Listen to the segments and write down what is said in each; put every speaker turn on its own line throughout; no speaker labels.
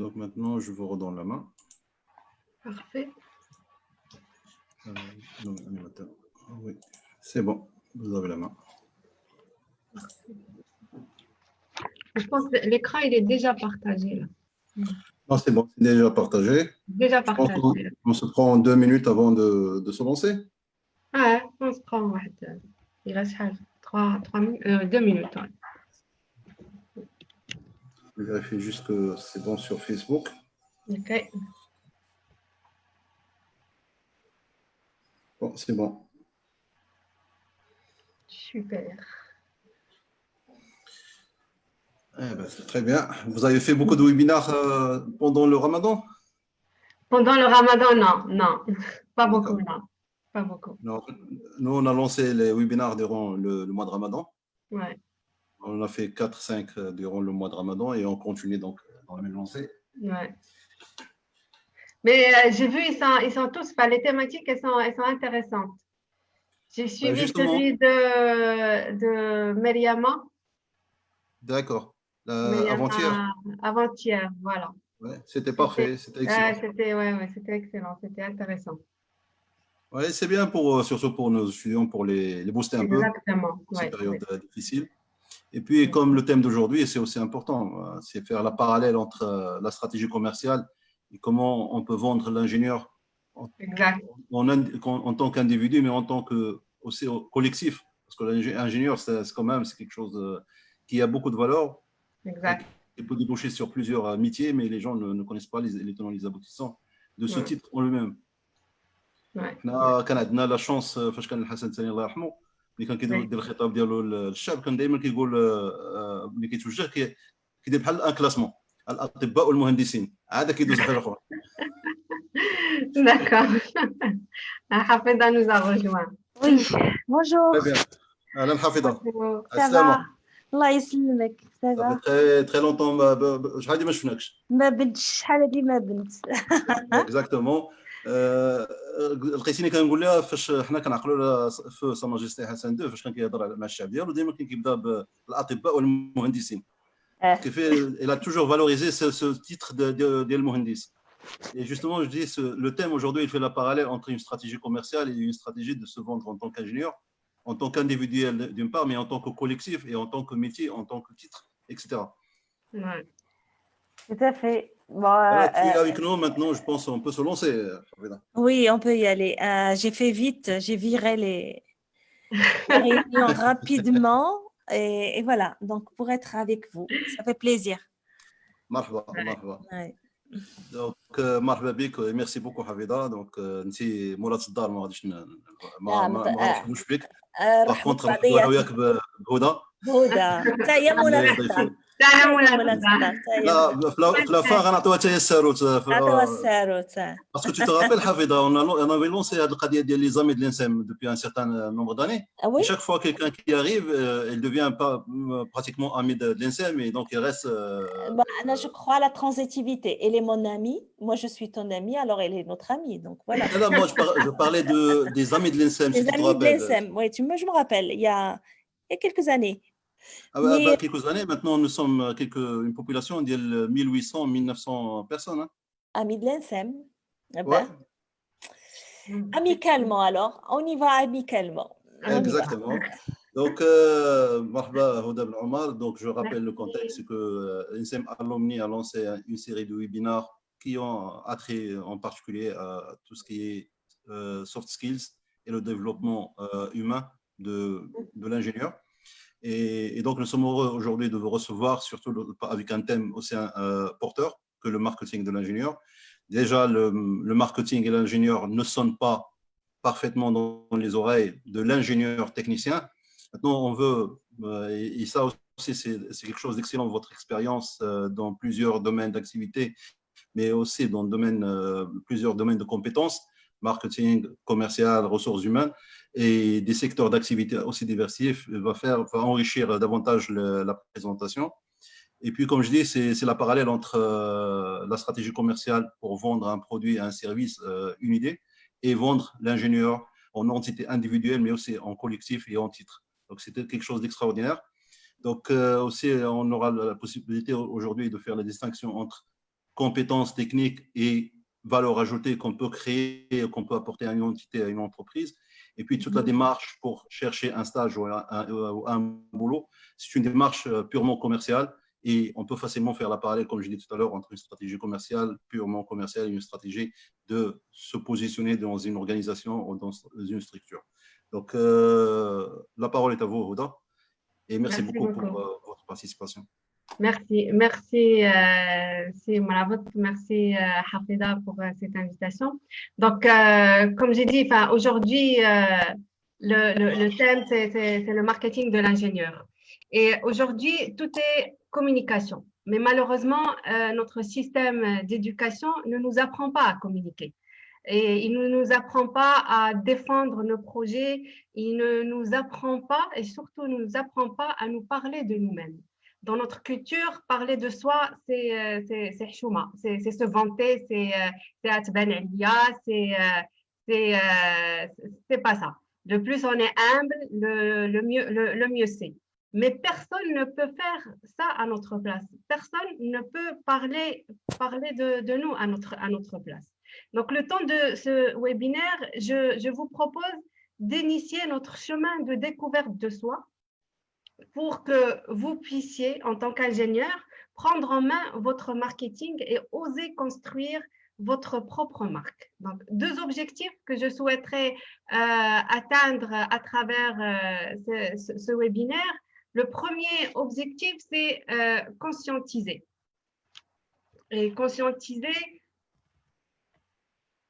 Donc maintenant, je vous redonne la main.
Parfait.
Non, animateur. Oui, c'est bon, vous avez la main.
Je pense que l'écran, il est déjà partagé là.
Non, c'est bon, c'est déjà partagé.
Déjà
Je pense
partagé.
qu'on se prend 2 minutes avant de se lancer.
Ah, on se prend il reste 2 minutes. Ouais.
Je vérifie juste que c'est bon sur Facebook.
Ok.
Bon, c'est bon.
Super.
Eh ben, c'est très bien. Vous avez fait beaucoup de webinaires pendant le Ramadan?
Pendant le Ramadan, non. Pas beaucoup,
D'accord.
non. Pas beaucoup.
Non, nous, on a lancé les webinaires durant le mois de Ramadan.
Ouais.
On a fait 4-5 durant le mois de Ramadan et on continue donc dans la même lancée.
Ouais. Mais j'ai vu, ils sont tous, enfin, les thématiques, elles sont intéressantes. J'ai suivi
Justement,
celui de Mariama.
d'accord. Avant-hier,
Mariama avant-hier, voilà.
ouais, c'était parfait, c'était excellent.
C'était excellent, c'était intéressant.
Ouais, c'est bien surtout pour nos étudiants, pour les booster un peu
Exactement,
dans ces
ouais.
périodes difficiles. Et puis, comme le thème d'aujourd'hui, c'est aussi important, c'est faire la parallèle entre la stratégie commerciale et comment on peut vendre l'ingénieur
Exact.
en tant qu'individu, mais en tant que aussi collectif. Parce que l'ingénieur, c'est quand même quelque chose qui a beaucoup de valeur et
Exact.
qui peut déboucher sur plusieurs métiers, mais les gens ne connaissent pas les tenants et les aboutissants de ce
Ouais.
titre en lui-même.
Ouais.
كان عندنا لا شونس فاش كان الحسن الثاني الله يرحمه ملي كان كيدير الخطاب ديالو للشعب كان دائما كيقول ملي كيتوجه كيدير بحال ان كلاسمون الاطباء والمهندسين عاد كيدوز حاجه اخرى.
D'accord. Hafeda nous a rejoint.
Oui, bonjour.
Très bien. اهلا حافظه.
Ça va? الله يسلمك. Ça va?
très très longtemps شحال هادي ما شفناكش.
ما بنتش شحال هادي ما بنت.
اكزاكتومون. لقيتيني كنقول لها فاش حنا كنعقلوا لها في سا ماجيستي حسن II فاش كان كيهضر مع الشعب ديالو ديما كان كيبدا بالاطباء والمهندسين. Il a toujours valorisé ce titre de Mohendis. Et justement, je dis, le thème aujourd'hui, il fait la parallèle entre une stratégie commerciale et une stratégie de se vendre en tant qu'ingénieur, en tant qu'individuel d'une part, mais en tant que collectif et en tant que métier, en tant que titre, etc.
Ouais.
Tout à fait. Bon,
Voilà, tu es avec nous maintenant, je pense qu'on peut se lancer.
Oui, on peut y aller. J'ai fait vite, j'ai viré les réunions rapidement et voilà, donc pour être avec vous, ça fait plaisir.
مرحبا مرحبا. دونك مرحبا بك ميرسي بوكو حفيظه. دونك انت مولات الدار ما غاديش ما نرحبوش بك. باغ كونتر نرحبوا انا وياك بهدى.
حتى هي مولات الدار.
لا في لافا غنعطيوها حتى هي الساروت.
عطيوها الساروت.
باسكو tu te rappelles حفيظه on avait lancé هذه القضيه ديال لي زامي ديال l'INSEM depuis un certain nombre d'années. Et chaque fois quelqu'un qui arrive il devient pas pratiquement ami de l'INSEM et donc il reste
Anna, je crois à la transitivité. Elle est mon amie, moi je suis ton amie, alors elle est notre amie, donc voilà.
Non, moi je parlais des amis de l'INSEM, si tu te rappelles.
Des amis de l'INSEM, oui, je me rappelle, il y a quelques années.
Quelques années, maintenant nous sommes une population de 1800, 1900 personnes. Hein.
Amis de l'INSEM.
Ouais.
Amicalement alors, on y va amicalement.
Exactement. Donc, Marhaba Houda Ben Omar, donc je rappelle le contexte que l'INSEM Alumni a lancé une série de webinaires qui ont attrait en particulier à tout ce qui est soft skills et le développement humain de l'ingénieur. Et donc, nous sommes heureux aujourd'hui de vous recevoir, surtout avec un thème aussi porteur que le marketing de l'ingénieur. Déjà, le marketing et l'ingénieur ne sonnent pas parfaitement dans les oreilles de l'ingénieur technicien. Maintenant, on veut, et ça aussi, c'est quelque chose d'excellent, votre expérience dans plusieurs domaines d'activité, mais aussi dans plusieurs domaines de compétences, marketing, commercial, ressources humaines, et des secteurs d'activité aussi diversifiés, va enrichir davantage la présentation. Et puis, comme je dis, c'est la parallèle entre la stratégie commerciale pour vendre un produit, un service, une idée, et vendre l'ingénieur en entité individuelle, mais aussi en collectif et en titre. Donc, c'était quelque chose d'extraordinaire. Donc, aussi, on aura la possibilité aujourd'hui de faire la distinction entre compétences techniques et valeur ajoutée qu'on peut créer, qu'on peut apporter à une entité, à une entreprise. Et puis, toute la démarche pour chercher un stage ou un boulot, c'est une démarche purement commerciale et on peut facilement faire la parallèle, comme je l'ai dit tout à l'heure, entre une stratégie commerciale, purement commerciale, et une stratégie de se positionner dans une organisation ou dans une structure. Donc, la parole est à vous, Huda, et merci beaucoup pour votre participation.
Merci, merci Hafida pour cette invitation. Donc, comme j'ai dit, aujourd'hui, le thème, c'est le marketing de l'ingénieur. Et aujourd'hui, tout est communication. Mais malheureusement, notre système d'éducation ne nous apprend pas à communiquer. Et il ne nous apprend pas à défendre nos projets. Il ne nous apprend pas, et surtout ne nous apprend pas à nous parler de nous-mêmes. Dans notre culture, parler de soi, c'est chouma, c'est se vanter, c'est atban alia, c'est pas ça. Le plus on est humble, le mieux c'est. Mais personne ne peut faire ça à notre place. Personne ne peut parler de nous à notre place. Donc, le temps de ce webinaire, je vous propose d'initier notre chemin de découverte de soi pour que vous puissiez, en tant qu'ingénieur, prendre en main votre marketing et oser construire votre propre marque. Donc, deux objectifs que je souhaiterais atteindre à travers ce webinaire. Le premier objectif, c'est conscientiser. Et conscientiser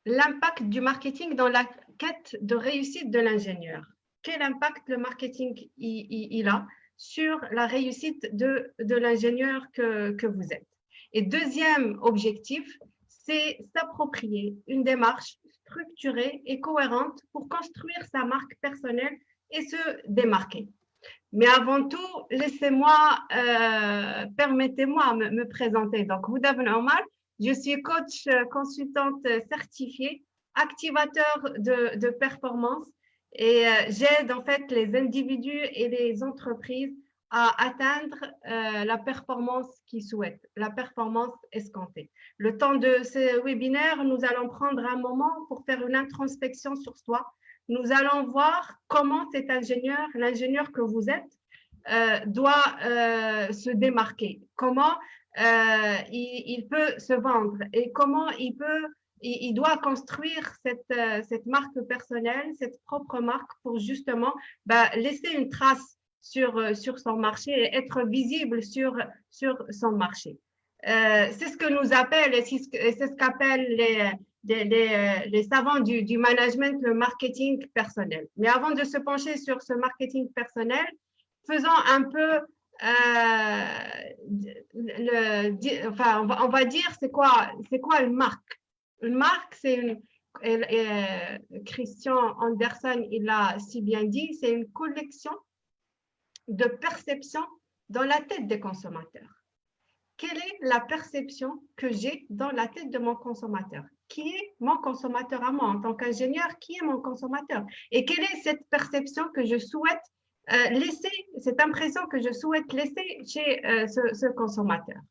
l'impact du marketing dans la quête de réussite de l'ingénieur. Quel impact le marketing il a sur la réussite de l'ingénieur que vous êtes. Et deuxième objectif, c'est s'approprier une démarche structurée et cohérente pour construire sa marque personnelle et se démarquer. Mais avant tout, permettez-moi de me présenter. Donc, Huda Ben Omar, je suis coach consultante certifiée, activateur de performance et j'aide en fait les individus et les entreprises à atteindre la performance qu'ils souhaitent, la performance escomptée. Le temps de ce webinaire, nous allons prendre un moment pour faire une introspection sur soi. Nous allons voir comment cet ingénieur, l'ingénieur que vous êtes, doit se démarquer, comment il peut se vendre et comment il doit construire cette marque personnelle, cette propre marque pour justement laisser une trace sur son marché et être visible sur son marché. C'est ce que nous appellent et c'est ce qu'appellent les savants du management, le marketing personnel. Mais avant de se pencher sur ce marketing personnel, faisons un peu on va dire c'est quoi une marque. Une marque, c'est Christian Anderson, il l'a si bien dit, c'est une collection de perceptions dans la tête des consommateurs. Quelle est la perception que j'ai dans la tête de mon consommateur? Qui est mon consommateur à moi en tant qu'ingénieur? Qui est mon consommateur? Et quelle est cette perception que je souhaite laisser, cette impression que je souhaite laisser chez ce consommateur?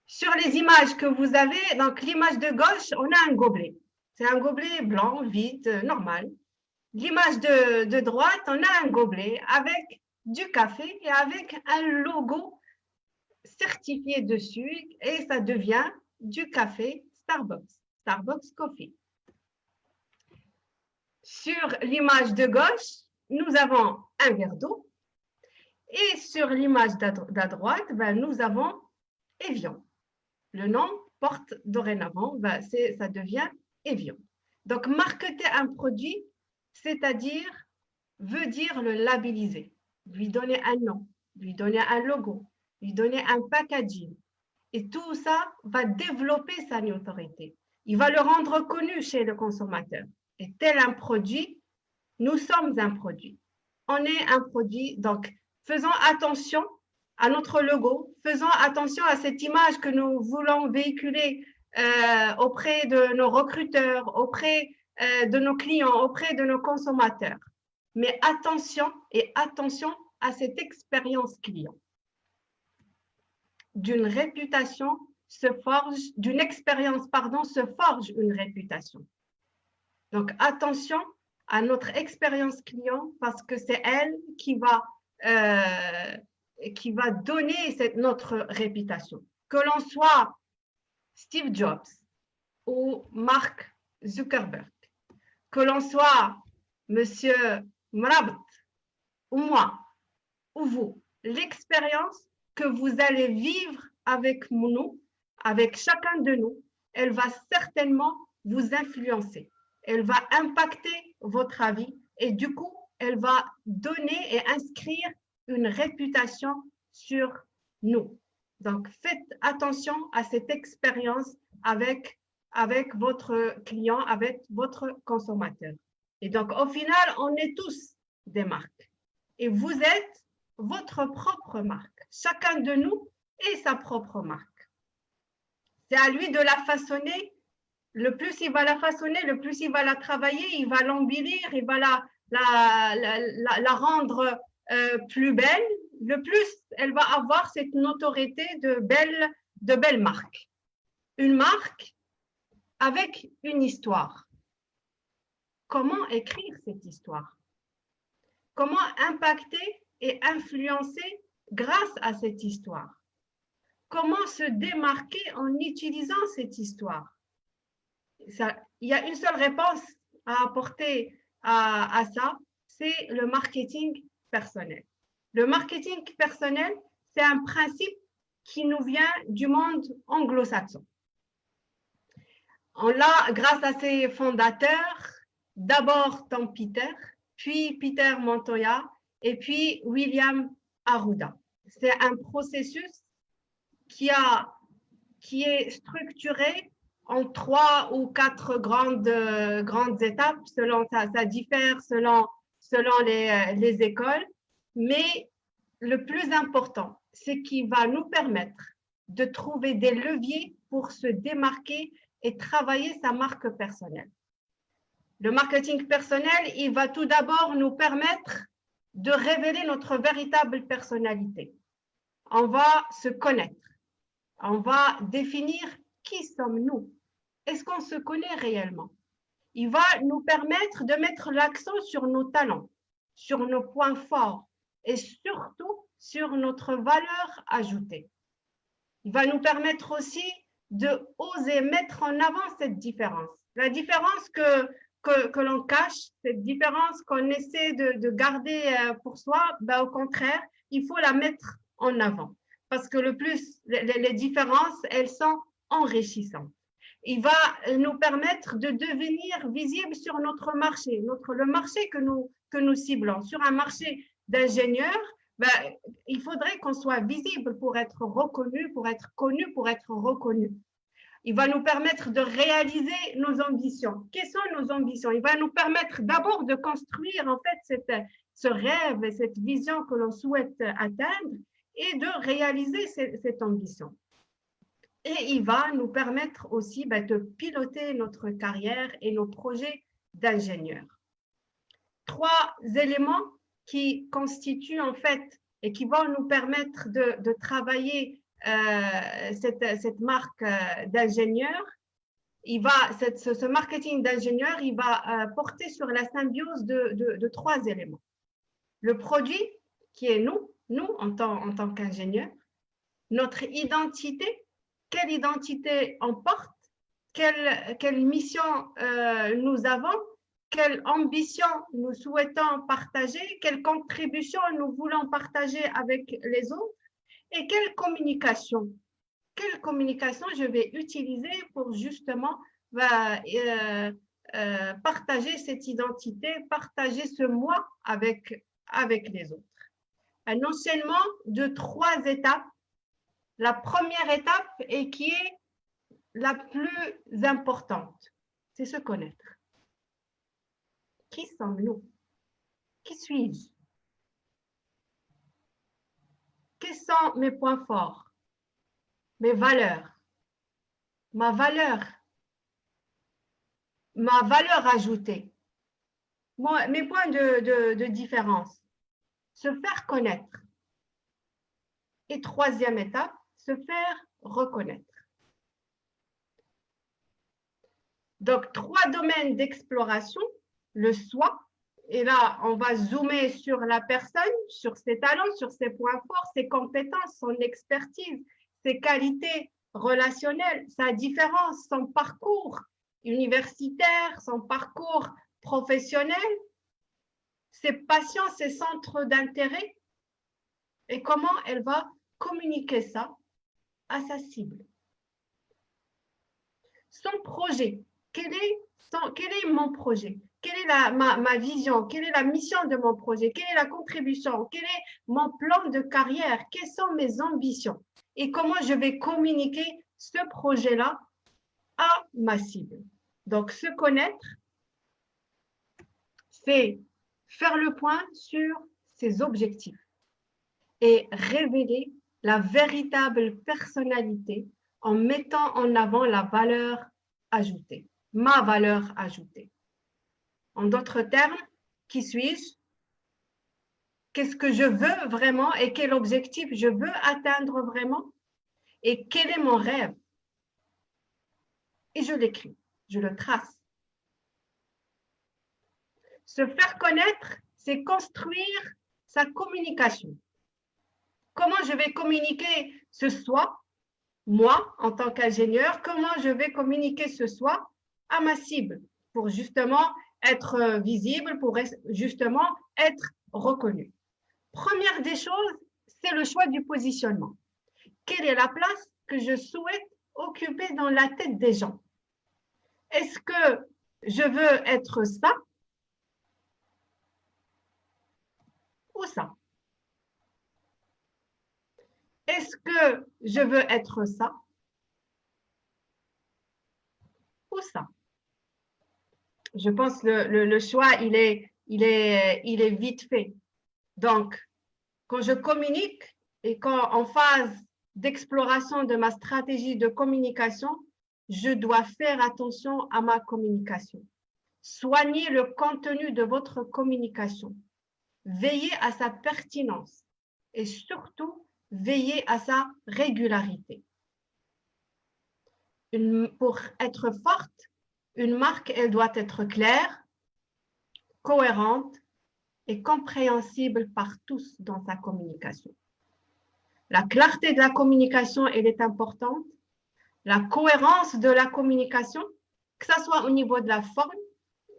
Sur les images que vous avez, donc l'image de gauche, on a un gobelet. C'est un gobelet blanc, vide, normal. L'image de droite, on a un gobelet avec du café et avec un logo certifié dessus et ça devient du café Starbucks, Starbucks Coffee. Sur l'image de gauche, nous avons un verre d'eau et sur l'image de droite, nous avons Evian. Le nom porte dorénavant, ça devient Evian. Donc, marketer un produit, c'est-à-dire, veut dire le labelliser, lui donner un nom, lui donner un logo, lui donner un packaging. Et tout ça va développer sa notoriété. Il va le rendre connu chez le consommateur. Et tel un produit, nous sommes un produit. On est un produit, donc faisons attention à notre logo, faisons attention à cette image que nous voulons véhiculer auprès de nos recruteurs, auprès de nos clients, auprès de nos consommateurs. Mais attention à cette expérience client. D'une réputation d'une expérience, pardon, se forge une réputation. Donc, attention à notre expérience client parce que c'est elle qui va donner notre réputation. Que l'on soit Steve Jobs ou Mark Zuckerberg, que l'on soit Monsieur Mrabt ou moi ou vous, l'expérience que vous allez vivre avec nous, avec chacun de nous, elle va certainement vous influencer. Elle va impacter votre avis et du coup, elle va donner et inscrire une réputation sur nous. Donc, faites attention à cette expérience avec votre client, avec votre consommateur. Et donc, au final, on est tous des marques. Et vous êtes votre propre marque. Chacun de nous est sa propre marque. C'est à lui de la façonner. Le plus il va la façonner, le plus il va la travailler, il va l'embellir, il va la rendre plus belle, le plus elle va avoir cette notoriété de belle marque. Une marque avec une histoire. Comment écrire cette histoire? Comment impacter et influencer grâce à cette histoire? Comment se démarquer en utilisant cette histoire? Il y a une seule réponse à apporter à ça, c'est le marketing personnel. Le marketing personnel, c'est un principe qui nous vient du monde anglo-saxon. On l'a grâce à ses fondateurs, d'abord Tom Peters, puis Peter Montoya et puis William Arruda. C'est un processus qui est structuré en 3 ou 4 grandes étapes, ça diffère selon les écoles, mais le plus important, c'est qu'il va nous permettre de trouver des leviers pour se démarquer et travailler sa marque personnelle. Le marketing personnel, il va tout d'abord nous permettre de révéler notre véritable personnalité. On va se connaître. On va définir qui sommes-nous. Est-ce qu'on se connaît réellement? Il va nous permettre de mettre l'accent sur nos talents, sur nos points forts et surtout sur notre valeur ajoutée. Il va nous permettre aussi de oser mettre en avant cette différence. La différence que l'on cache, cette différence qu'on essaie de garder pour soi, ben, au contraire, il faut la mettre en avant. Parce que les différences, elles sont enrichissantes. Il va nous permettre de devenir visible sur notre marché, le marché que nous ciblons. Sur un marché d'ingénieurs, ben, il faudrait qu'on soit visible pour être reconnu, pour être connu, pour être reconnu. Il va nous permettre de réaliser nos ambitions. Quelles sont nos ambitions? Il va nous permettre d'abord de construire en fait ce rêve et cette vision que l'on souhaite atteindre et de réaliser cette ambition. Et il va nous permettre aussi de piloter notre carrière et nos projets d'ingénieur. 3 éléments qui constituent en fait et qui vont nous permettre de travailler cette marque d'ingénieur. Ce marketing d'ingénieur, il va porter sur la symbiose de 3 éléments. Le produit qui est nous en tant qu'ingénieurs, notre identité, quelle identité on porte, quelle mission nous avons, quelle ambition nous souhaitons partager, quelle contribution nous voulons partager avec les autres et quelle communication je vais utiliser pour justement partager cette identité, partager ce moi avec les autres. Un enchaînement de 3 étapes. La première étape et qui est la plus importante, c'est se connaître. Qui sommes-nous? Qui suis-je? Quels sont mes points forts? Mes valeurs? Ma valeur ajoutée? Mes points de différence? Se faire connaître. Et 3e étape, se faire reconnaître. Donc, 3 domaines d'exploration, le soi, et là, on va zoomer sur la personne, sur ses talents, sur ses points forts, ses compétences, son expertise, ses qualités relationnelles, sa différence, son parcours universitaire, son parcours professionnel, ses passions, ses centres d'intérêt, et comment elle va communiquer ça à sa cible. Son projet, quel est mon projet? Quelle est ma vision? Quelle est la mission de mon projet? Quelle est la contribution? Quel est mon plan de carrière? Quelles sont mes ambitions? Et comment je vais communiquer ce projet-là à ma cible? Donc, se connaître, c'est faire le point sur ses objectifs et révéler la véritable personnalité en mettant en avant la valeur ajoutée, ma valeur ajoutée. En d'autres termes, qui suis-je? Qu'est-ce que je veux vraiment et quel objectif je veux atteindre vraiment? Et quel est mon rêve? Et je l'écris, je le trace. Se faire connaître, c'est construire sa communication. Comment je vais communiquer ce soi, moi, en tant qu'ingénieur, comment je vais communiquer ce soi à ma cible pour justement être visible, pour justement être reconnu. Première des choses, c'est le choix du positionnement. Quelle est la place que je souhaite occuper dans la tête des gens? Est-ce que je veux être ça ou ça? Est-ce que je veux être ça ou ça? Je pense que le choix, il est vite fait. Donc, quand je communique et quand en phase d'exploration de ma stratégie de communication, je dois faire attention à ma communication. Soignez le contenu de votre communication. Veillez à sa pertinence et surtout, veillez à sa régularité. Pour être forte, une marque, elle doit être claire, cohérente et compréhensible par tous dans sa communication. La clarté de la communication, elle est importante. La cohérence de la communication, que ce soit au niveau de la forme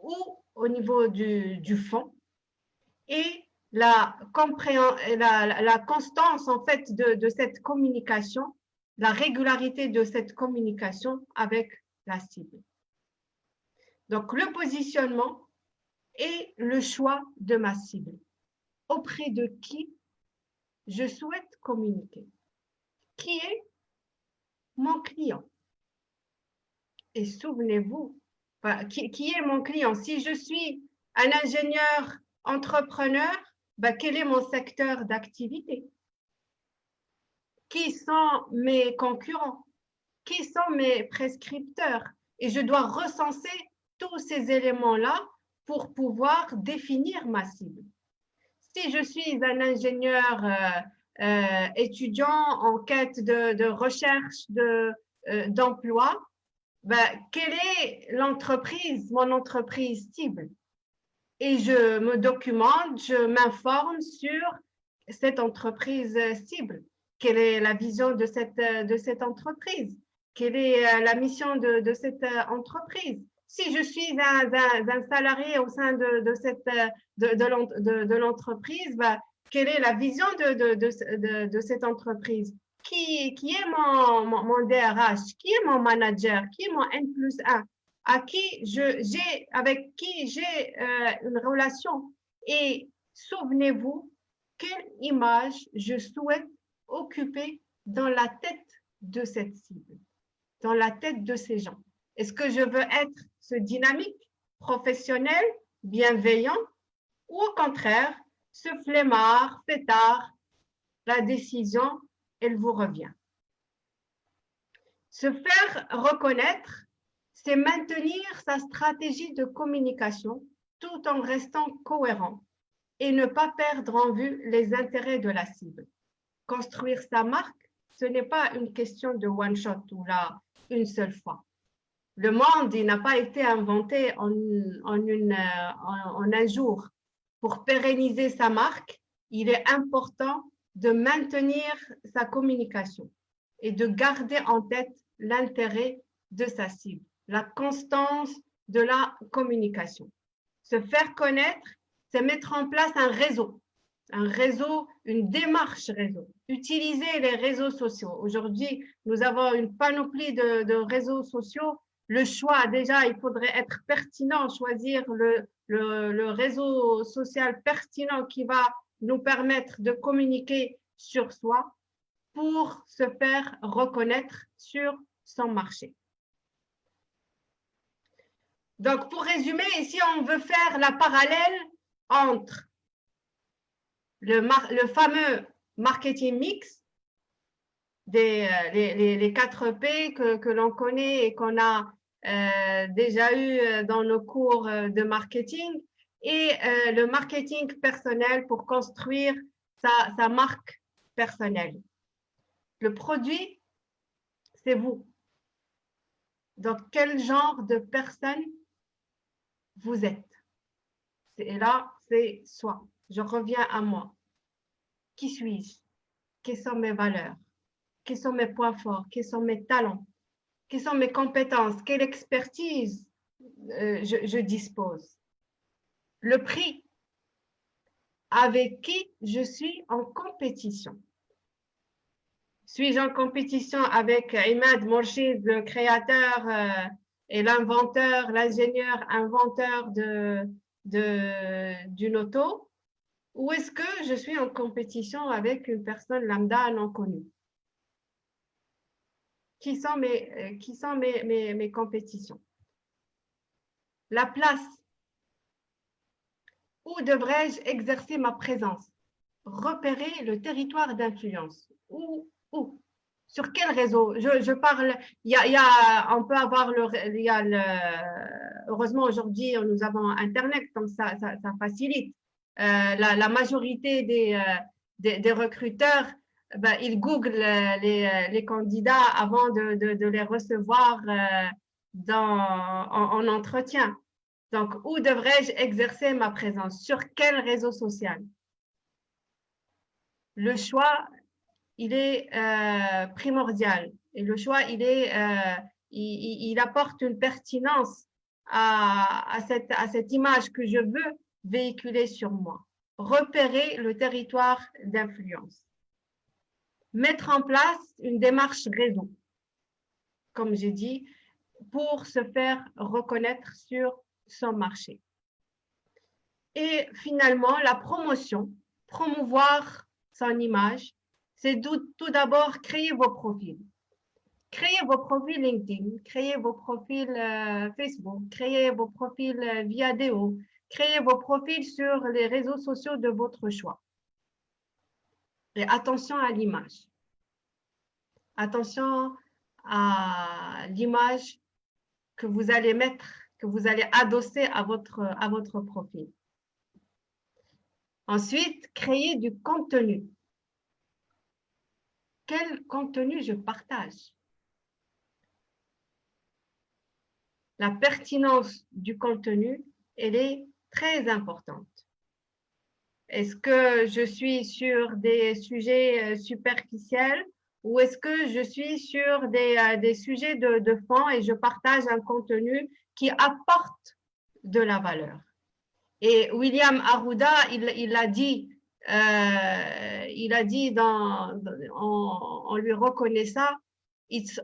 ou au niveau du fond. Et la constance, en fait, de cette communication, la régularité de cette communication avec la cible. Donc, le positionnement et le choix de ma cible. Auprès de qui je souhaite communiquer? Qui est mon client? Et souvenez-vous, qui est mon client? Si je suis un ingénieur entrepreneur, quel est mon secteur d'activité? Qui sont mes concurrents? Qui sont mes prescripteurs? Et je dois recenser tous ces éléments-là pour pouvoir définir ma cible. Si je suis un ingénieur étudiant en quête de recherche d'emploi, quelle est l'entreprise, mon entreprise cible? Et je me documente, je m'informe sur cette entreprise cible. Quelle est la vision de cette entreprise? Quelle est la mission de cette entreprise? Si je suis un salarié au sein de l'entreprise, quelle est la vision de cette entreprise? Qui est mon DRH? Qui est mon manager? Qui est mon N+1? Avec qui j'ai une relation? Et souvenez-vous, quelle image je souhaite occuper dans la tête de cette cible, dans la tête de ces gens? Est-ce que je veux être ce dynamique, professionnel, bienveillant, ou au contraire, ce flemmard, fêtard, la décision, elle vous revient? Se faire reconnaître, c'est maintenir sa stratégie de communication tout en restant cohérent et ne pas perdre en vue les intérêts de la cible. Construire sa marque, ce n'est pas une question de one shot ou là, une seule fois. Le monde, il n'a pas été inventé en un jour. Pour pérenniser sa marque, il est important de maintenir sa communication et de garder en tête l'intérêt de sa cible, la constance de la communication. Se faire connaître, c'est mettre en place un réseau, une démarche réseau. Utiliser les réseaux sociaux. Aujourd'hui, nous avons une panoplie de réseaux sociaux. Le choix, déjà, il faudrait être pertinent, choisir le réseau social pertinent qui va nous permettre de communiquer sur soi pour se faire reconnaître sur son marché. Donc, pour résumer, ici, on veut faire la parallèle entre le fameux marketing mix, les 4 P que l'on connaît et qu'on a déjà eu dans nos cours de marketing, et le marketing personnel pour construire sa marque personnelle. Le produit, c'est vous. Donc, quel genre de personne vous êtes? Et là, c'est soi. Je reviens à moi. Qui suis-je? Quelles sont mes valeurs? Quels sont mes points forts? Quels sont mes talents? Quelles sont mes compétences? Quelle expertise je dispose? Le prix. Avec qui je suis en compétition? Suis-je en compétition avec Imad Mourchid, le créateur et l'inventeur, l'ingénieur inventeur d'une auto? Ou est-ce que je suis en compétition avec une personne lambda non connue? Qui sont mes compétitions? La place. Où devrais-je exercer ma présence? Repérer le territoire d'influence. Où? Sur quel réseau? Je parle, on peut avoir heureusement aujourd'hui nous avons Internet, donc ça facilite. La majorité des recruteurs, ils googlent les candidats avant de les recevoir en entretien. Donc, où devrais-je exercer ma présence? Sur quel réseau social? Le choix, il est primordial. Et le choix, il apporte une pertinence à cette image que je veux véhiculer sur moi. Repérer le territoire d'influence. Mettre en place une démarche réseau, comme j'ai dit, pour se faire reconnaître sur son marché. Et finalement, la promotion, promouvoir son image, c'est tout d'abord créer vos profils. Créez vos profils LinkedIn, créez vos profils Facebook, créez vos profils Viadeo, créez vos profils sur les réseaux sociaux de votre choix. Et attention à l'image. Attention à l'image que vous allez mettre, que vous allez adosser à votre profil. Ensuite, créer du contenu. Quel contenu je partage? La pertinence du contenu, elle est très importante. Est-ce que je suis sur des sujets superficiels ou est-ce que je suis sur des sujets de fond et je partage un contenu qui apporte de la valeur? Et William Arruda, il a dit on lui reconnaît ça, it's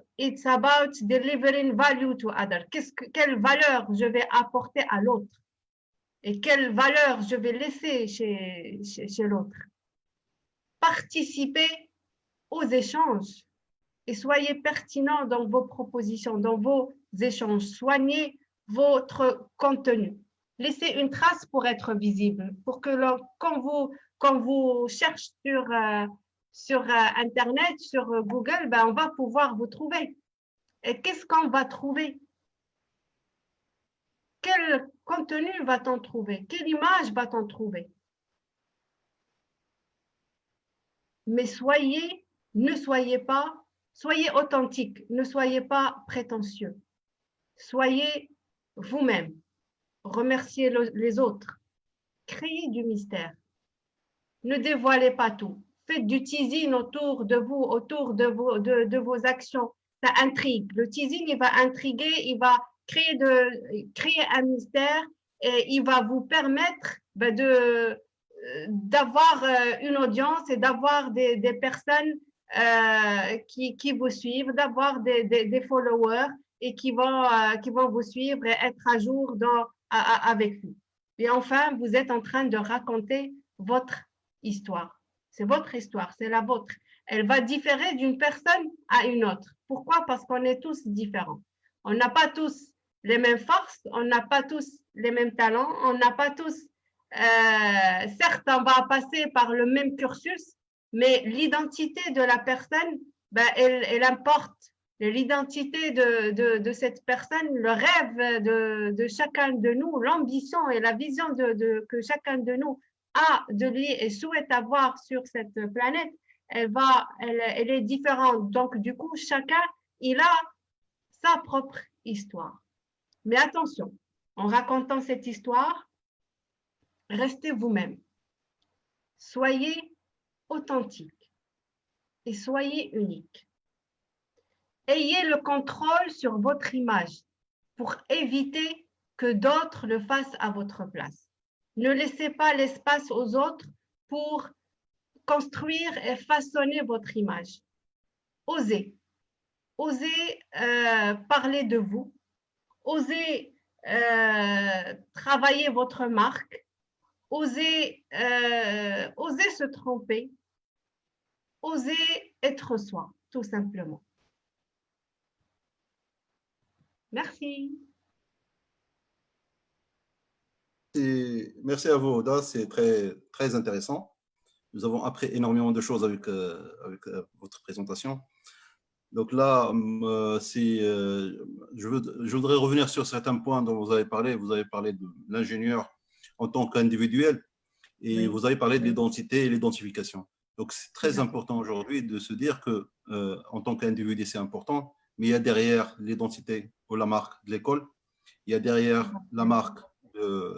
about delivering value to others. Quelle valeur je vais apporter à l'autre et quelle valeur je vais laisser chez l'autre. Participez aux échanges et soyez pertinent dans vos propositions, dans vos échanges. Soignez votre contenu. Laissez une trace pour être visible, pour que quand vous cherchez sur Internet, sur Google, on va pouvoir vous trouver. Et qu'est-ce qu'on va trouver? Quel contenu va-t-on trouver? Quelle image va-t-on trouver? Mais soyez authentique, ne soyez pas prétentieux. Soyez vous-même. Remerciez les autres. Créez du mystère. Ne dévoilez pas tout. Faites du teasing autour de vous, autour de vos actions. Ça intrigue. Le teasing, il va intriguer, il va créer un mystère et il va vous permettre d'avoir une audience et d'avoir des personnes qui vous suivent, d'avoir des followers et qui vont vous suivre et être à jour avec vous. Et enfin, vous êtes en train de raconter votre histoire. C'est votre histoire, c'est la vôtre. Elle va différer d'une personne à une autre. Pourquoi? Parce qu'on est tous différents. On n'a pas tous les mêmes forces, on n'a pas tous les mêmes talents, on n'a pas tous, certes, on va passer par le même cursus, mais l'identité de la personne, ben, elle importe. L'identité de cette personne, le rêve de chacun de nous, l'ambition et la vision que chacun de nous a de lui et souhaite avoir sur cette planète, elle est différente. Donc, du coup, chacun, il a sa propre histoire. Mais attention, en racontant cette histoire, restez vous-même. Soyez authentique et soyez unique. Ayez le contrôle sur votre image pour éviter que d'autres le fassent à votre place. Ne laissez pas l'espace aux autres pour construire et façonner votre image. Osez. Osez parler de vous. Osez travailler votre marque. Osez se tromper. Osez être soi, tout simplement. Merci.
Merci à vous, Oda, c'est très, très intéressant. Nous avons appris énormément de choses avec votre présentation. Donc là, je voudrais revenir sur certains points dont vous avez parlé. Vous avez parlé de l'ingénieur en tant qu'individuel et oui, vous avez parlé de l'identité et l'identification. Donc, c'est très important aujourd'hui de se dire que en tant qu'individu, c'est important, mais il y a derrière l'identité ou la marque de l'école, il y a derrière la marque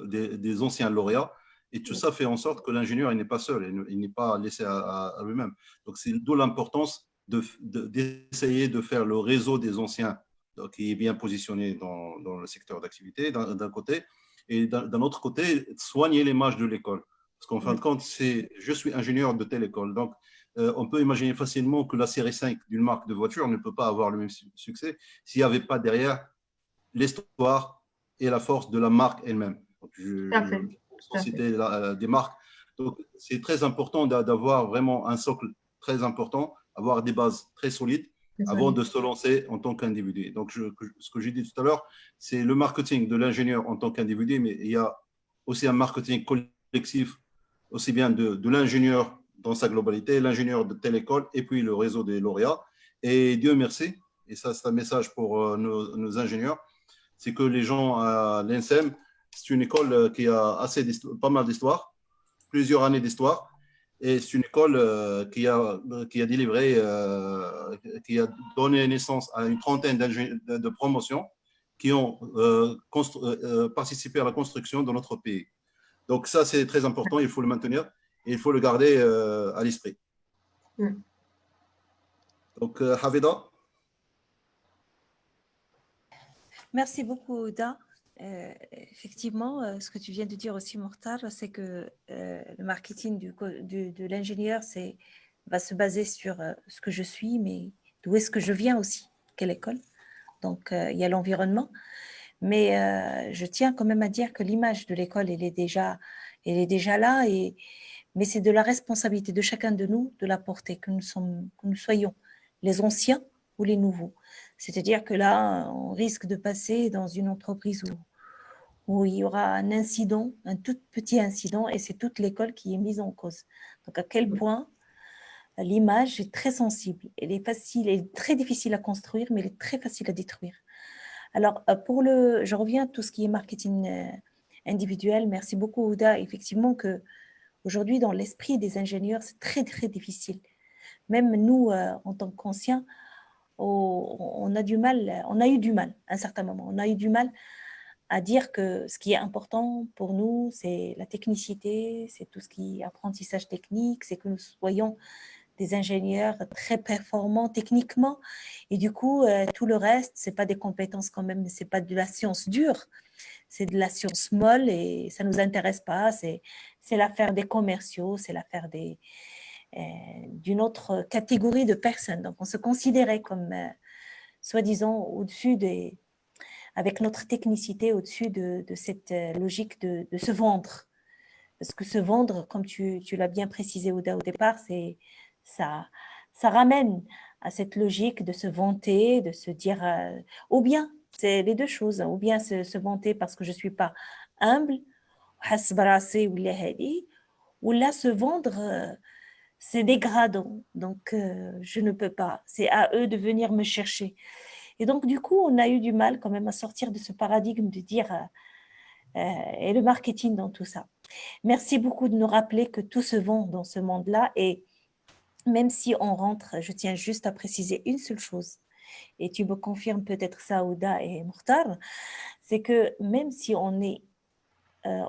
des anciens lauréats. Et tout ça fait en sorte que l'ingénieur n'est pas seul, il n'est pas laissé à lui-même. Donc, c'est d'où l'importance d'essayer de faire le réseau des anciens donc, qui est bien positionné dans le secteur d'activité d'un côté, et d'un autre côté, soigner l'image de l'école. Parce qu'en fin de compte, je suis ingénieur de telle école. Donc, on peut imaginer facilement que la série 5 d'une marque de voiture ne peut pas avoir le même succès s'il n'y avait pas derrière l'histoire et la force de la marque elle-même. Je citer des marques. Donc, c'est très important d'avoir vraiment un socle très important, avoir des bases très solides avant de se lancer en tant qu'individu. Donc, ce que j'ai dit tout à l'heure, c'est le marketing de l'ingénieur en tant qu'individu, mais il y a aussi un marketing collectif, aussi bien de l'ingénieur dans sa globalité, l'ingénieur de telle école, et puis le réseau des lauréats. Et Dieu merci, et ça c'est un message pour nos ingénieurs, c'est que les gens à l'INSEM, c'est une école qui a pas mal d'histoire, plusieurs années d'histoire, et c'est une école qui a délivré, qui a donné naissance à une trentaine de promotions qui ont participé à la construction de notre pays. Donc ça, c'est très important, il faut le maintenir et il faut le garder à l'esprit. Donc, Hafida.
Merci beaucoup, Oda. Effectivement, ce que tu viens de dire aussi, Mortar, c'est que le marketing de l'ingénieur va se baser sur ce que je suis, mais d'où est-ce que je viens aussi, quelle école. Donc, il y a l'environnement. Mais je tiens quand même à dire que l'image de l'école, elle est déjà là, mais c'est de la responsabilité de chacun de nous de la porter, que nous soyons les anciens ou les nouveaux. C'est-à-dire que là, on risque de passer dans une entreprise où il y aura un incident, un tout petit incident, et c'est toute l'école qui est mise en cause. Donc, à quel point l'image est très sensible. Elle est très difficile à construire, mais elle est très facile à détruire. Alors, je reviens à tout ce qui est marketing individuel. Merci beaucoup, Ouda. Effectivement, qu'aujourd'hui, dans l'esprit des ingénieurs, c'est très, très difficile. Même nous, en tant qu'anciens, on a du mal, on a eu du mal à un certain moment, on a eu du mal à dire que ce qui est important pour nous, c'est la technicité, c'est tout ce qui est apprentissage technique, c'est que nous soyons des ingénieurs très performants techniquement. Et du coup, tout le reste, c'est pas des compétences quand même, c'est pas de la science dure, c'est de la science molle et ça nous intéresse pas. C'est l'affaire des commerciaux, c'est l'affaire d'une autre catégorie de personnes. Donc, on se considérait comme, soi-disant, au-dessus des, avec notre technicité, au-dessus de cette logique de se vendre. Parce que se vendre, comme tu l'as bien précisé au départ, ça ramène à cette logique de se vanter, de se dire, ou bien, c'est les deux choses, ou bien se vanter parce que je ne suis pas humble, ou là se vendre, c'est dégradant, donc je ne peux pas, c'est à eux de venir me chercher. Et donc du coup, on a eu du mal quand même à sortir de ce paradigme de dire, et le marketing dans tout ça. Merci beaucoup de nous rappeler que tout se vend dans ce monde-là et même si on rentre, je tiens juste à préciser une seule chose, et tu me confirmes peut-être ça, Ouda et Mokhtar, c'est que même si on est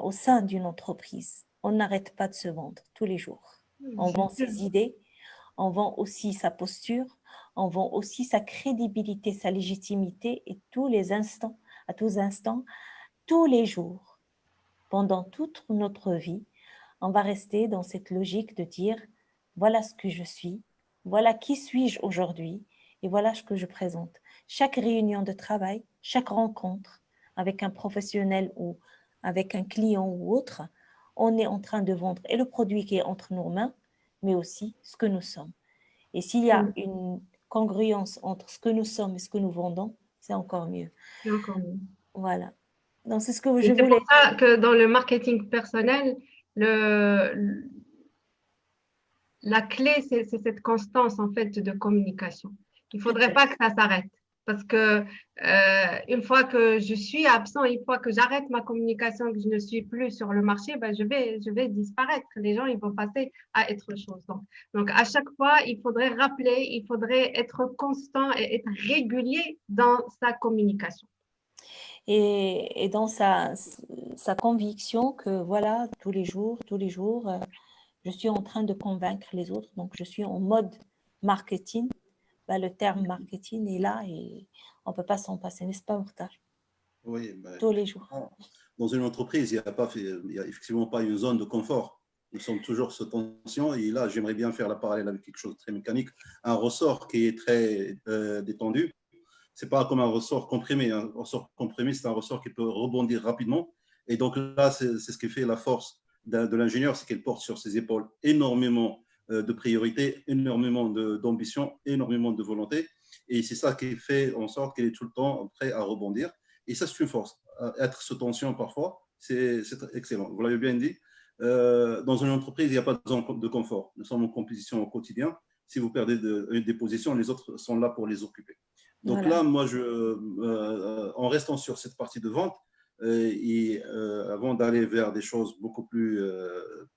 au sein d'une entreprise, on n'arrête pas de se vendre tous les jours. On vend ses idées, on vend aussi sa posture, on vend aussi sa crédibilité, sa légitimité et tous les instants, à tous instants, tous les jours, pendant toute notre vie, on va rester dans cette logique de dire voilà ce que je suis, voilà qui suis-je aujourd'hui et voilà ce que je présente. Chaque réunion de travail, chaque rencontre avec un professionnel ou avec un client ou autre, on est en train de vendre et le produit qui est entre nos mains, mais aussi ce que nous sommes. Et s'il y a une congruence entre ce que nous sommes et ce que nous vendons, c'est encore mieux.
C'est encore mieux.
Voilà. Donc, c'est ce que je
Et c'est
voulais.
pour ça que dans le marketing personnel, la clé, c'est cette constance en fait de communication. Il ne faudrait pas que ça s'arrête parce que une fois que je suis absent, une fois que j'arrête ma communication, que je ne suis plus sur le marché, ben, je vais disparaître. Les gens, ils vont passer à autre chose. Donc, à chaque fois, il faudrait rappeler, il faudrait être constant et être régulier dans sa communication.
Et dans sa conviction que voilà, tous les jours, je suis en train de convaincre les autres. Donc, je suis en mode marketing. Ben, le terme marketing est là et on ne peut pas s'en passer, n'est-ce pas, Mokhtar?
Oui, ben,
Tous les jours.
dans une entreprise, il n'y a effectivement pas une zone de confort. Nous sommes toujours sous tension. Et là, j'aimerais bien faire la parallèle avec quelque chose de très mécanique. Un ressort qui est très détendu, ce n'est pas comme un ressort comprimé. Un ressort comprimé, c'est un ressort qui peut rebondir rapidement. Et donc là, c'est ce qui fait la force de l'ingénieur, c'est qu'il porte sur ses épaules énormément de priorités, énormément d'ambition, énormément de volonté. Et c'est ça qui fait en sorte qu'il est tout le temps prêt à rebondir. Et ça, c'est une force. Être sous tension parfois, c'est excellent. Vous l'avez bien dit. Dans une entreprise, il n'y a pas de confort. Nous sommes en compétition au quotidien. Si vous perdez des positions, les autres sont là pour les occuper. Donc
Voilà.
là, moi, en restant sur cette partie de vente, et avant d'aller vers des choses beaucoup plus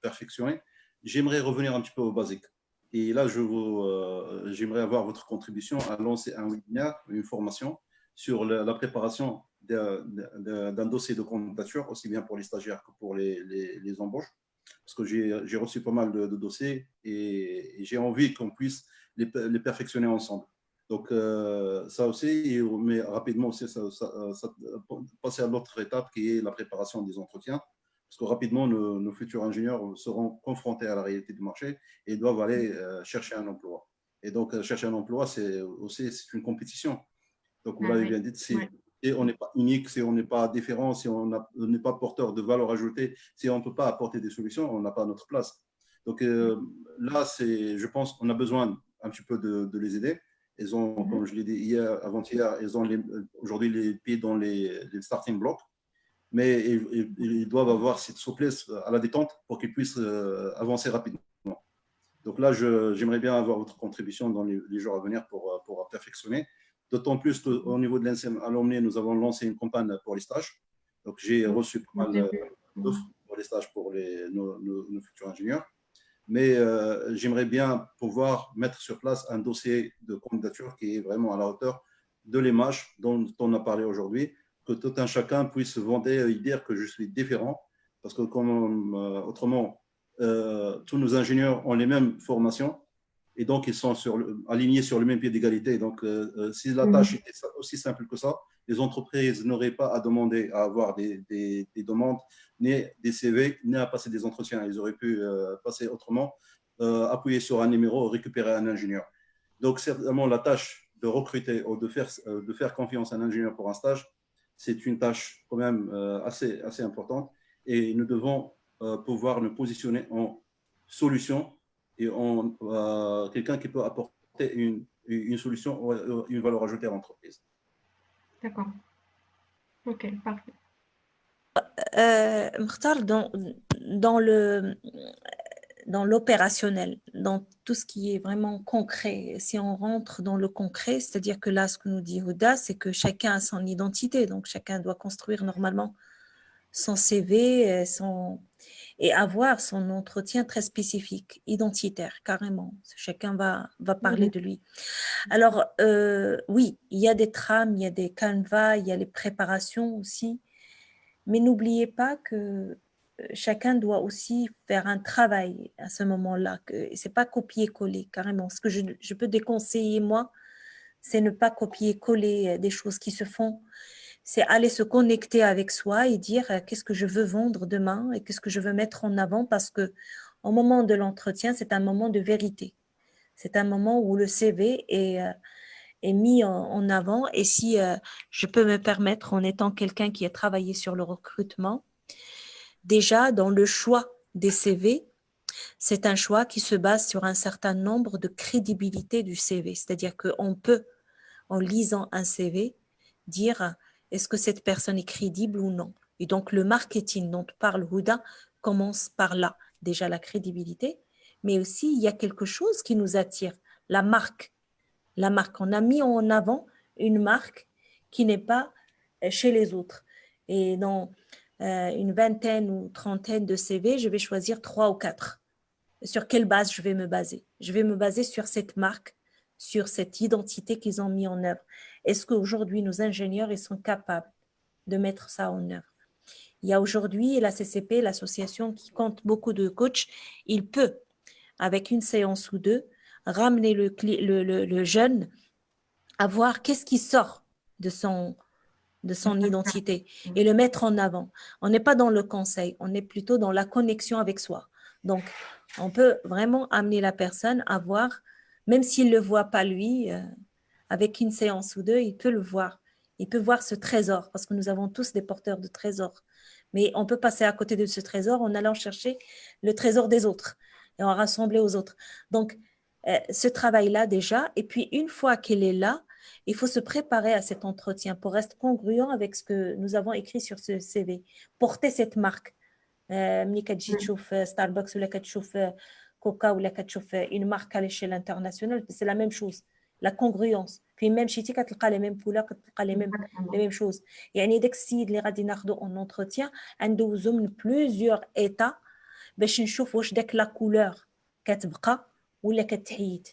perfectionnées, j'aimerais revenir un petit peu au basique. Et là, j'aimerais avoir votre contribution à lancer un webinaire, une formation sur la préparation d'un dossier de candidature, aussi bien pour les stagiaires que pour les embauches. Parce que j'ai reçu pas mal de dossiers et j'ai envie qu'on puisse les perfectionner ensemble. Donc, ça aussi, mais rapidement aussi, passer à l'autre étape qui est la préparation des entretiens. Parce que rapidement, nos futurs ingénieurs seront confrontés à la réalité du marché et doivent aller chercher un emploi. Et donc, chercher un emploi, c'est une compétition. Donc, vous l'avez bien dit, et on n'est pas unique, si on n'est pas différent, si on n'est pas porteur de valeur ajoutée, si on ne peut pas apporter des solutions, on n'a pas notre place. Donc là, je pense qu'on a besoin un petit peu de les aider. Ils ont, comme je l'ai dit hier, avant-hier, ils ont aujourd'hui les pieds dans les starting blocks, mais ils doivent avoir cette souplesse à la détente pour qu'ils puissent avancer rapidement. Donc là, j'aimerais bien avoir votre contribution dans les jours à venir pour perfectionner. D'autant plus qu'au niveau de l'INSEM Alumni, nous avons lancé une campagne pour les stages. Donc, j'ai reçu pas mal d'offres pour les stages pour nos futurs ingénieurs. mais j'aimerais bien pouvoir mettre sur place un dossier de candidature qui est vraiment à la hauteur de l'image dont on a parlé aujourd'hui, que tout un chacun puisse se vanter et dire que je suis différent, parce que autrement, tous nos ingénieurs ont les mêmes formations et donc ils sont alignés sur le même pied d'égalité. Donc, si la tâche était aussi simple que ça, les entreprises n'auraient pas à demander à avoir des demandes, ni des CV, ni à passer des entretiens. Ils auraient pu passer autrement, appuyer sur un numéro, récupérer un ingénieur. Donc, certainement, la tâche de recruter ou de faire confiance à un ingénieur pour un stage, c'est une tâche quand même assez importante et nous devons pouvoir nous positionner en solution et en quelqu'un qui peut apporter une solution ou une valeur ajoutée à l'entreprise.
D'accord. Ok, parfait.
Mokhtar, dans l'opérationnel, dans tout ce qui est vraiment concret, si on rentre dans le concret, c'est-à-dire que là, ce que nous dit Houda, c'est que chacun a son identité, donc chacun doit construire normalement son CV et avoir son entretien très spécifique, identitaire, carrément. Chacun va parler de lui. Alors, oui, il y a des trames, il y a des canevas, il y a les préparations aussi, mais n'oubliez pas que chacun doit aussi faire un travail à ce moment-là. Ce n'est pas copier-coller, carrément. Ce que je peux déconseiller, moi, c'est ne pas copier-coller des choses qui se font. C'est aller se connecter avec soi et dire qu'est-ce que je veux vendre demain et qu'est-ce que je veux mettre en avant, parce que au moment de l'entretien, c'est un moment de vérité. C'est un moment où le CV est mis en avant. Et si je peux me permettre, en étant quelqu'un qui a travaillé sur le recrutement, déjà dans le choix des CV, c'est un choix qui se base sur un certain nombre de crédibilité du CV. C'est-à-dire qu'on peut, en lisant un CV, dire est-ce que cette personne est crédible ou non. Et donc, le marketing dont parle Houda commence par là. Déjà, la crédibilité, mais aussi, il y a quelque chose qui nous attire, la marque. La marque, on a mis en avant une marque qui n'est pas chez les autres. Et dans une vingtaine ou trentaine de CV, je vais choisir 3 ou 4. Sur quelle base je vais me baser? Je vais me baser sur cette marque, sur cette identité qu'ils ont mis en œuvre. Est-ce qu'aujourd'hui, nos ingénieurs ils sont capables de mettre ça en œuvre? Il y a aujourd'hui la CCP, l'association qui compte beaucoup de coachs. Il peut, avec une séance ou deux, ramener le jeune à voir qu'est-ce qui sort de son identité et le mettre en avant. On n'est pas dans le conseil, on est plutôt dans la connexion avec soi. Donc, on peut vraiment amener la personne à voir, même s'il ne le voit pas lui, avec une séance ou deux, il peut le voir. Il peut voir ce trésor, parce que nous avons tous des porteurs de trésors. Mais on peut passer à côté de ce trésor en allant chercher le trésor des autres et en rassembler aux autres. Donc, ce travail-là déjà, et puis une fois qu'il est là, il faut se préparer à cet entretien pour rester congruent avec ce que nous avons écrit sur ce CV. Porter cette marque. ملي كتجي تشوف ستاربكس ولا كتشوف كوكا ولا كتشوف une marque à l'échelle internationale, c'est la même chose. La congruence. Puis même شيتي كتلقى les mêmes couleurs, كتلقى les mêmes choses. يعني داك السيد اللي غادي ناخذو en entretien ندوزو من plusieurs états باش نشوف واش داك لا couleur كتبقى ولا كتحيد.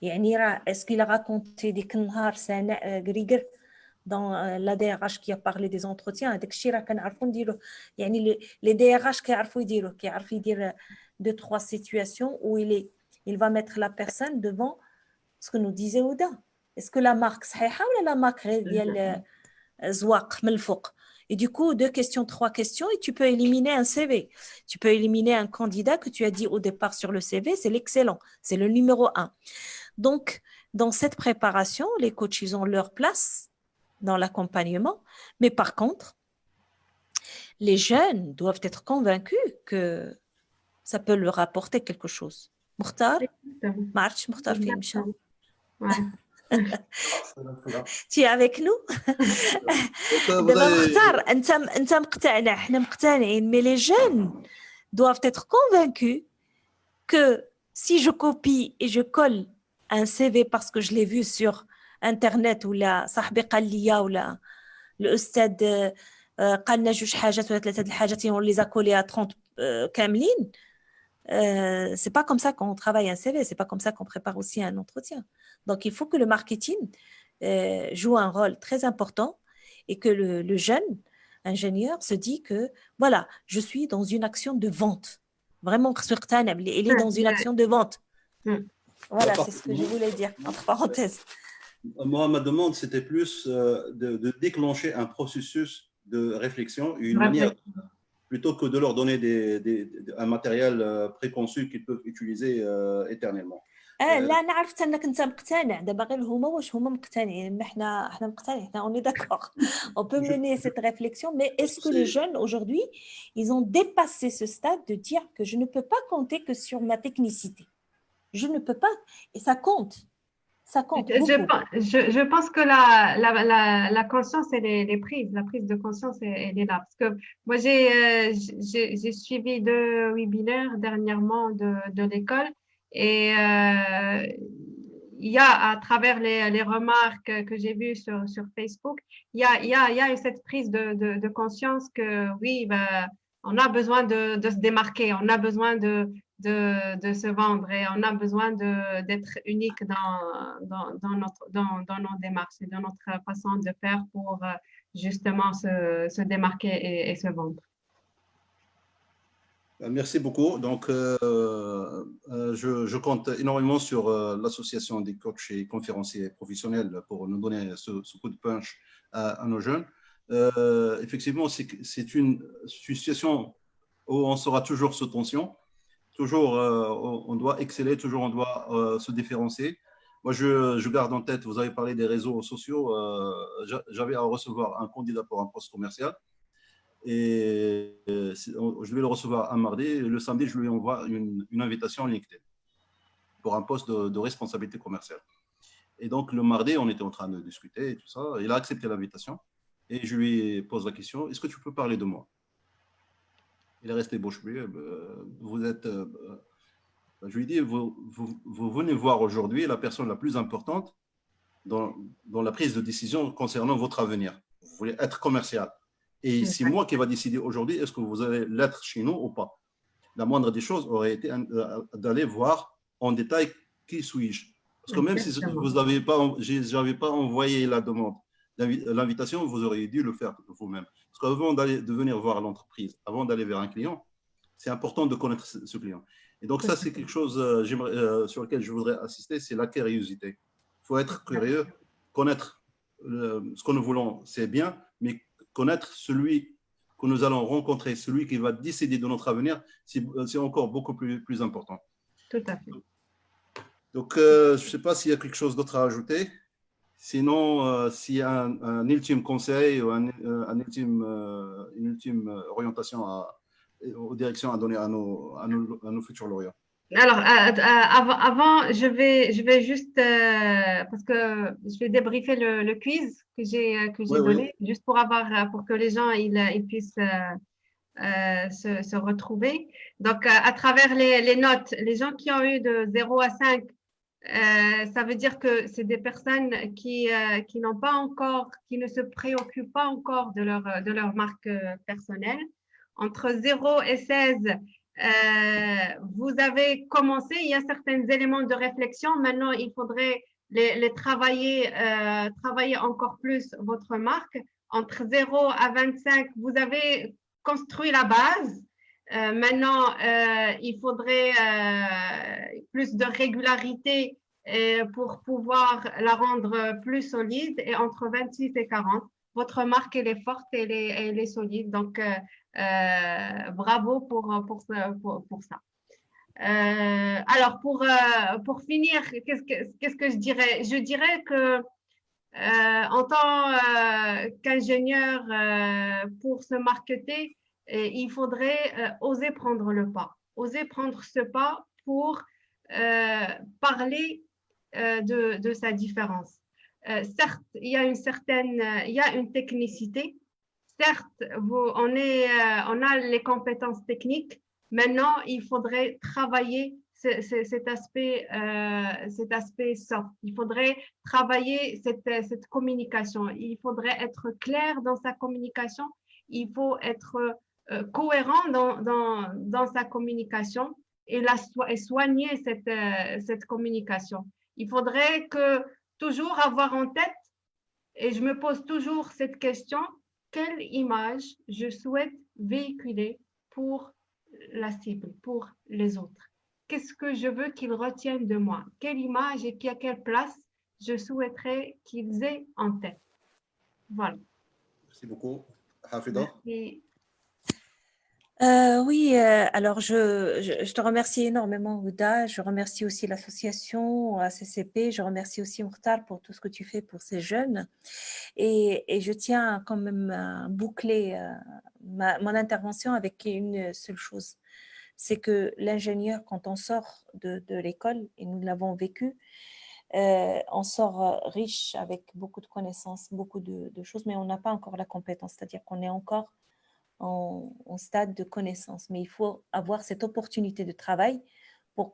يعني راه اسكي لا راكونتي ديك النهار سناء غريغر dans la DRH qui a parlé des entretiens, هذاك الشيء راه كنعرفوا نديرو. يعني les DRH كيعرفوا يديروا يدير 2-3 situations où il va mettre la personne devant ce que nous disait Ouda. Est-ce que la marque صحيحه ولا la marque ديال زواق من الفوق? Et du coup, 2 questions, 3 questions, et tu peux éliminer un CV. Tu peux éliminer un candidat que tu as dit au départ sur le CV, c'est l'excellent, c'est le numéro 1. Donc, dans cette préparation, les coachs, ils ont leur place dans l'accompagnement. Mais par contre, les jeunes doivent être convaincus que ça peut leur apporter quelque chose. Mokhtar, March, Mokhtar Fimcha. Tu es avec nous? Mokhtar, انت مقتنع, احنا مقتنعين, mais les jeunes doivent être convaincus que si je copie et je colle un CV parce que je l'ai vu sur internet ولا صاحبي قال لي ولا الاستاذ قال لنا 2 حاجات ولا 3 الحاجات ولي زاكولي 30 كاملين, c'est pas comme ça qu'on travaille un CV, c'est pas comme ça qu'on prépare aussi un entretien. Donc, il faut que le marketing joue un rôle très important et que le jeune ingénieur se dit que, voilà, je suis dans une action de vente. Vraiment, il est dans une action de vente. Voilà, c'est ce que je voulais dire, entre parenthèses.
Moi, ma demande, c'était plus de déclencher un processus de réflexion, une manière, plutôt que de leur donner un matériel préconçu qu'ils peuvent utiliser éternellement.
لا انا عرفت انك انت مقتنع دابا غير هما واش هما مقتنعين احنا مقتنعين on est d'accord on peut mener cette réflexion mais est-ce que les jeunes aujourd'hui ils ont dépassé ce stade de dire que je ne peux pas compter que sur ma technicité, je ne peux pas, et ça compte beaucoup.
Je pense que la conscience elle est prise, la prise de conscience elle est là parce que moi j'ai suivi 2 webinaires dernièrement de l'école. Et il y a, à travers les remarques que j'ai vues sur Facebook, il y a cette prise de conscience que oui, ben, on a besoin de se démarquer, on a besoin de se vendre et on a besoin d'être unique dans nos démarches et dans notre façon de faire pour justement se démarquer et se vendre.
Merci beaucoup. Donc, je compte énormément sur l'association des coachs et conférenciers professionnels pour nous donner ce coup de punch à nos jeunes. Effectivement, c'est une situation où on sera toujours sous tension. Toujours, on doit exceller, toujours, on doit se différencier. Moi, je garde en tête, vous avez parlé des réseaux sociaux. J'avais à recevoir un candidat pour un poste commercial. Et je vais le recevoir un mardi. Le samedi, je lui envoie une invitation LinkedIn pour un poste de responsabilité commerciale. Et donc, le mardi, on était en train de discuter et tout ça. Il a accepté l'invitation et je lui pose la question, est-ce que tu peux parler de moi? Il est resté bouche bée. Vous êtes… je lui dis, vous venez voir aujourd'hui la personne la plus importante dans la prise de décision concernant votre avenir. Vous voulez être commercial. Et c'est moi qui va décider aujourd'hui, est-ce que vous allez l'être chez nous ou pas. La moindre des choses aurait été d'aller voir en détail qui suis-je. Parce que même si vous n'avez pas, j'avais pas envoyé la demande, l'invitation, vous auriez dû le faire vous-même. Parce qu'avant de venir voir l'entreprise, avant d'aller vers un client, c'est important de connaître ce client. Et donc ça, c'est quelque chose sur lequel je voudrais assister, c'est la curiosité. Il faut être curieux, connaître ce que nous voulons, c'est bien, mais connaître celui que nous allons rencontrer, celui qui va décider de notre avenir, c'est encore beaucoup plus important.
Tout à fait.
Donc, je ne sais pas s'il y a quelque chose d'autre à ajouter. Sinon, s'il y a un ultime conseil ou une ultime orientation aux directions à donner à nos futurs lauréats.
Alors, avant, je vais juste, parce que je vais débriefer le quiz que j'ai donné, juste pour que les gens ils puissent se retrouver. Donc, à travers les notes, les gens qui ont eu de 0 à 5, ça veut dire que c'est des personnes qui n'ont pas encore, qui ne se préoccupent pas encore de leur marque personnelle. Entre 0 et 16, vous avez commencé, il y a certains éléments de réflexion. Maintenant, il faudrait les travailler encore plus votre marque. Entre 0 à 25, vous avez construit la base. Maintenant, il faudrait plus de régularité pour pouvoir la rendre plus solide. Et entre 26 et 40, votre marque, elle est forte et elle est solide. Donc, bravo pour ça. Alors, pour finir, qu'est-ce que je dirais? Je dirais que en tant qu'ingénieur pour se marketer, il faudrait oser prendre le pas, oser prendre ce pas pour parler de sa différence. Certes, il y a une technicité. Certes, on a les compétences techniques. Maintenant, il faudrait travailler cet aspect soft. Il faudrait travailler cette communication. Il faudrait être clair dans sa communication. Il faut être cohérent dans sa communication. et soigner cette communication. Il faudrait que toujours avoir en tête, et je me pose toujours cette question, quelle image je souhaite véhiculer pour la cible, pour les autres? Qu'est-ce que je veux qu'ils retiennent de moi? Quelle image et à quelle place je souhaiterais qu'ils aient en tête? Voilà.
Merci beaucoup. Hafida.
Merci.
Oui, alors je te remercie énormément, Ouda. Je remercie aussi l'association ACCP. Je remercie aussi Mokhtar pour tout ce que tu fais pour ces jeunes. Et je tiens quand même à boucler mon intervention avec une seule chose. C'est que l'ingénieur, quand on sort de l'école, et nous l'avons vécu, on sort riche avec beaucoup de connaissances, beaucoup de choses, mais on n'a pas encore la compétence. C'est-à-dire qu'on est encore en stade de connaissance. Mais il faut avoir cette opportunité de travail pour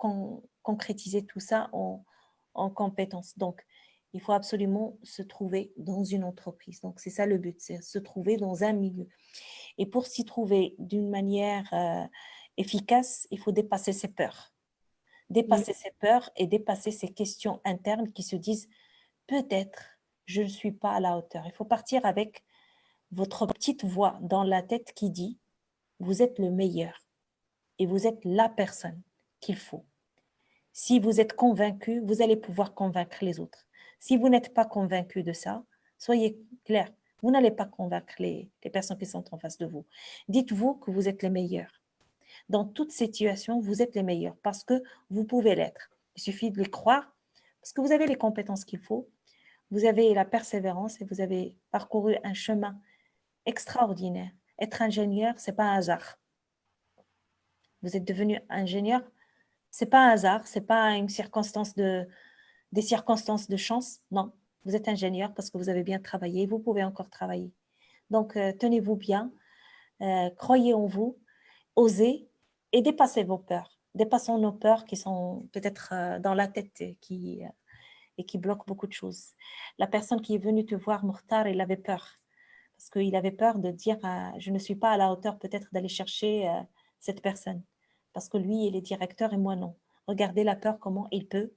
concrétiser tout ça en compétences. Donc, il faut absolument se trouver dans une entreprise. Donc, c'est ça le but, c'est se trouver dans un milieu. Et pour s'y trouver d'une manière efficace, il faut dépasser ses peurs. Dépasser ses peurs et dépasser ces questions internes qui se disent « peut-être je ne suis pas à la hauteur ». Il faut partir avec votre petite voix dans la tête qui dit « vous êtes le meilleur et vous êtes la personne qu'il faut ». Si vous êtes convaincu, vous allez pouvoir convaincre les autres. Si vous n'êtes pas convaincu de ça, soyez clair, vous n'allez pas convaincre les personnes qui sont en face de vous. Dites-vous que vous êtes les meilleurs. Dans toute situation, vous êtes les meilleurs parce que vous pouvez l'être. Il suffit de le croire parce que vous avez les compétences qu'il faut, vous avez la persévérance et vous avez parcouru un chemin extraordinaire. Être ingénieur, ce n'est pas un hasard. Vous êtes devenu ingénieur, ce n'est pas un hasard, ce n'est pas des circonstances de chance. Non, vous êtes ingénieur parce que vous avez bien travaillé, vous pouvez encore travailler. Donc, tenez-vous bien, croyez en vous, osez et dépassez vos peurs. Dépassons nos peurs qui sont peut-être dans la tête et qui bloquent beaucoup de choses. La personne qui est venue te voir, Mokhtar, il avait peur. Parce qu'il avait peur de dire je ne suis pas à la hauteur peut-être d'aller chercher cette personne. Parce que lui, il est directeur et moi non. Regardez la peur, comment il peut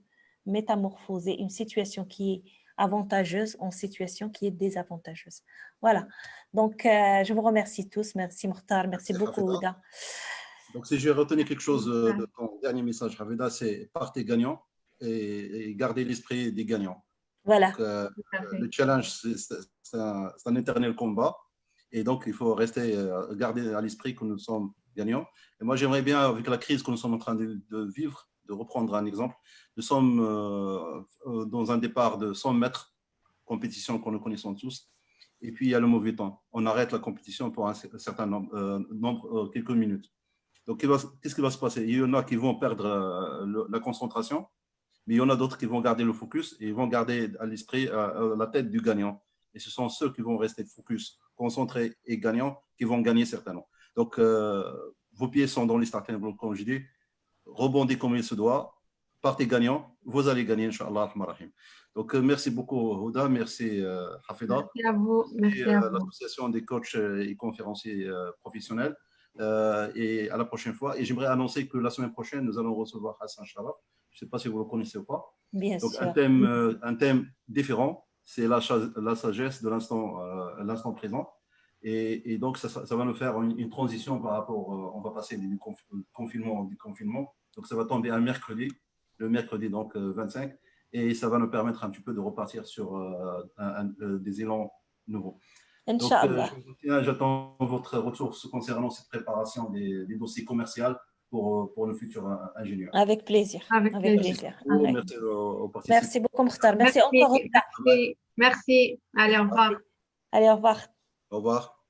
métamorphoser une situation qui est avantageuse en situation qui est désavantageuse. Voilà. Donc, je vous remercie tous. Merci Mokhtar, merci beaucoup Ouda.
Donc, si j'ai retenu quelque chose de ton dernier message, Hafida, c'est partez gagnant et gardez l'esprit des gagnants.
Voilà.
Donc, le challenge, c'est un éternel combat. Et donc, il faut garder à l'esprit que nous sommes gagnants. Et moi, j'aimerais bien, avec la crise que nous sommes en train de vivre, de reprendre un exemple. Nous sommes dans un départ de 100 mètres, compétition que nous connaissons tous. Et puis, il y a le mauvais temps. On arrête la compétition pour un certain nombre quelques minutes. Donc, qu'est-ce qui va se passer? Il y en a qui vont perdre la concentration, mais il y en a d'autres qui vont garder le focus et ils vont garder à l'esprit la tête du gagnant. Et ce sont ceux qui vont rester focus, concentrés et gagnants qui vont gagner certainement. Donc, vos pieds sont dans les starting blocks, comme je dis. Rebondez comme il se doit. Partez gagnants. Vous allez gagner, Inch'Allah. Donc, merci beaucoup, Houda. Merci, Hafida.
Merci à vous. Merci à vous.
L'association des coachs et conférenciers professionnels. Et à la prochaine fois. Et j'aimerais annoncer que la semaine prochaine, nous allons recevoir Hassan Sharaf. Je ne sais pas si vous le connaissez ou pas.
Bien
Donc,
sûr.
un thème différent, c'est la sagesse de l'instant présent. Et donc, ça va nous faire une transition par rapport, on va passer du confinement au déconfinement. Donc, ça va tomber un mercredi, le mercredi donc 25, et ça va nous permettre un petit peu de repartir sur des élans nouveaux.
Inch'Allah.
Donc, j'attends votre retour concernant cette préparation des dossiers commerciaux pour nos futurs ingénieurs.
Avec plaisir. Avec plaisir.
Merci aux participants.
Merci beaucoup, Mokhtar. Merci encore.
Merci. Allez, au revoir.
Allez, au revoir.
Au revoir.